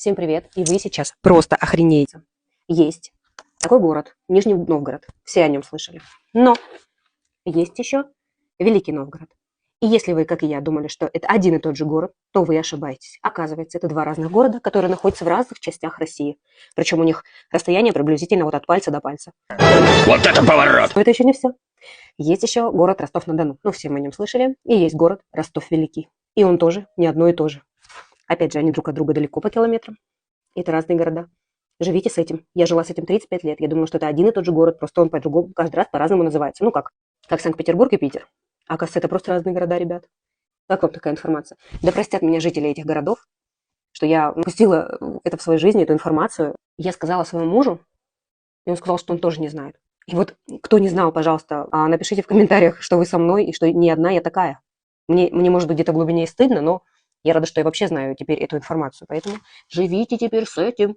Всем привет, и вы сейчас просто охренеете. Есть такой город, Нижний Новгород, все о нем слышали. Но есть еще Великий Новгород. И если вы, как и я, думали, что это один и тот же город, то вы ошибаетесь. Оказывается, это два разных города, которые находятся в разных частях России. Причем у них расстояние приблизительно вот от пальца до пальца. Вот это поворот! Но это еще не все. Есть еще город Ростов-на-Дону. Ну, все мы о нем слышали. И есть город Ростов-Великий. И он тоже не одно и то же. Опять же, они друг от друга далеко по километрам. Это разные города. Живите с этим. Я жила с этим 35 лет. Я думала, что это один и тот же город, просто он по-другому каждый раз по-разному называется. Ну как Санкт-Петербург и Питер. А оказывается, это просто разные города, ребят. Как вам такая информация? Да простят меня жители этих городов, что я упустила это в своей жизни, эту информацию. Я сказала своему мужу, и он сказал, что он тоже не знает. И вот кто не знал, пожалуйста, напишите в комментариях, что вы со мной и что не одна я такая. Мне может быть, где-то в глубине и стыдно, но я рада, что я вообще знаю теперь эту информацию. Поэтому живите теперь с этим.